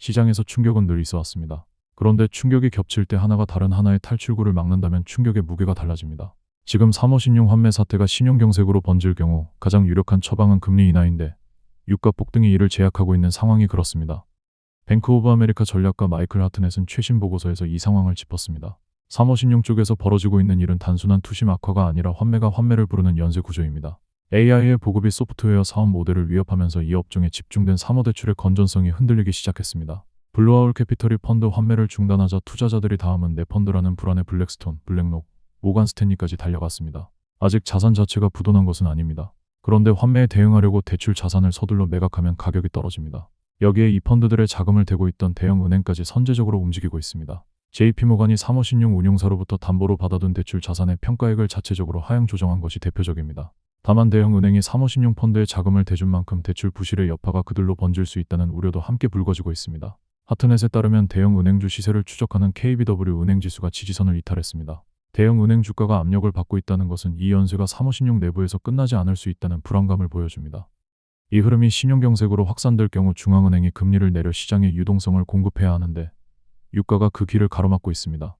시장에서 충격은 늘 있어 왔습니다. 그런데 충격이 겹칠 때 하나가 다른 하나의 탈출구를 막는다면 충격의 무게가 달라집니다. 지금 사모신용 환매 사태가 신용경색으로 번질 경우 가장 유력한 처방은 금리 인하인데 유가 폭등이 이를 제약하고 있는 상황이 그렇습니다. 뱅크 오브 아메리카 전략가 마이클 하트넷은 최신 보고서에서 이 상황을 짚었습니다. 사모신용 쪽에서 벌어지고 있는 일은 단순한 투심 악화가 아니라 환매가 환매를 부르는 연쇄 구조입니다. AI의 보급이 소프트웨어 사업 모델을 위협하면서 이 업종에 집중된 사모대출의 건전성이 흔들리기 시작했습니다. 블루아울 캐피털이 펀드 환매를 중단하자 투자자들이 다음은 내 펀드라는 불안에 블랙스톤, 블랙록, 모간 스탠리까지 달려갔습니다. 아직 자산 자체가 부도난 것은 아닙니다. 그런데 환매에 대응하려고 대출 자산을 서둘러 매각하면 가격이 떨어집니다. 여기에 이 펀드들의 자금을 대고 있던 대형 은행까지 선제적으로 움직이고 있습니다. JP모간이 사모신용 운용사로부터 담보로 받아둔 대출 자산의 평가액을 자체적으로 하향 조정한 것이 대표적입니다. 다만 대형 은행이 사모신용 펀드에 자금을 대준 만큼 대출 부실의 여파가 그들로 번질 수 있다는 우려도 함께 불거지고 있습니다. 하트넷에 따르면 대형 은행주 시세를 추적하는 KBW 은행지수가 지지선을 이탈했습니다. 대형 은행 주가가 압력을 받고 있다는 것은 이 연쇄가 사모신용 내부에서 끝나지 않을 수 있다는 불안감을 보여줍니다. 이 흐름이 신용경색으로 확산될 경우 중앙은행이 금리를 내려 시장에 유동성을 공급해야 하는데 유가가 그 길을 가로막고 있습니다.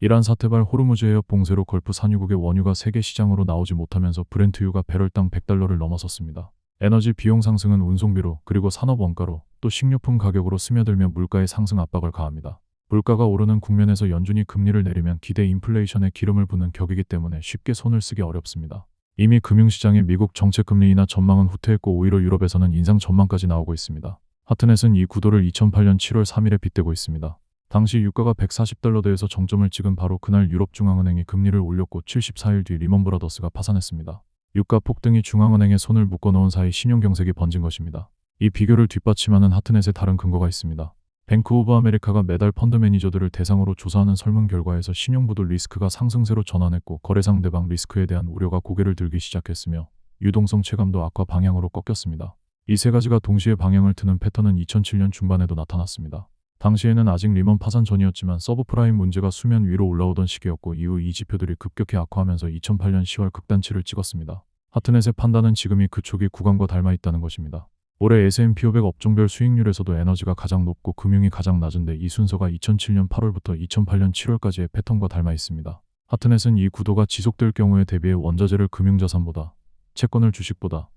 이란 사태발 호르무즈 해협 봉쇄로 걸프 산유국의 원유가 세계 시장으로 나오지 못하면서 브렌트유가 배럴당 $100를 넘어섰습니다. 에너지 비용 상승은 운송비로 그리고 산업 원가로 또 식료품 가격으로 스며들며 물가의 상승 압박을 가합니다. 물가가 오르는 국면에서 연준이 금리를 내리면 기대 인플레이션에 기름을 붓는 격이기 때문에 쉽게 손을 쓰기 어렵습니다. 이미 금융시장의 미국 정책 금리 인하 전망은 후퇴했고 오히려 유럽에서는 인상 전망까지 나오고 있습니다. 하트넷은 이 구도를 2008년 7월 3일에 빗대고 있습니다. 당시 유가가 $140대에서 정점을 찍은 바로 그날 유럽중앙은행이 금리를 올렸고 74일 뒤 리먼 브라더스가 파산했습니다. 유가 폭등이 중앙은행에 손을 묶어놓은 사이 신용경색이 번진 것입니다. 이 비교를 뒷받침하는 하트넷에 다른 근거가 있습니다. 뱅크 오브 아메리카가 매달 펀드 매니저들을 대상으로 조사하는 설문 결과에서 신용부도 리스크가 상승세로 전환했고 거래상대방 리스크에 대한 우려가 고개를 들기 시작했으며 유동성 체감도 악화 방향으로 꺾였습니다. 이 세 가지가 동시에 방향을 트는 패턴은 2007년 중반에도 나타났습니다. 당시에는 아직 리먼 파산 전이었지만 서브프라임 문제가 수면 위로 올라오던 시기였고 이후 이 지표들이 급격히 악화하면서 2008년 10월 극단치를 찍었습니다. 하트넷의 판단은 지금이 그 초기 구간과 닮아 있다는 것입니다. 올해 S&P 500 업종별 수익률에서도 에너지가 가장 높고 금융이 가장 낮은데 이 순서가 2007년 8월부터 2008년 7월까지의 패턴과 닮아 있습니다. 하트넷은 이 구도가 지속될 경우에 대비해 원자재를 금융자산보다, 채권을 주식보다,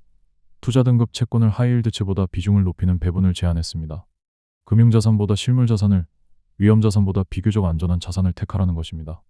투자 등급 채권을 하이힐드채보다 비중을 높이는 배분을 제안했습니다. 금융자산보다 실물자산을, 위험자산보다 비교적 안전한 자산을 택하라는 것입니다.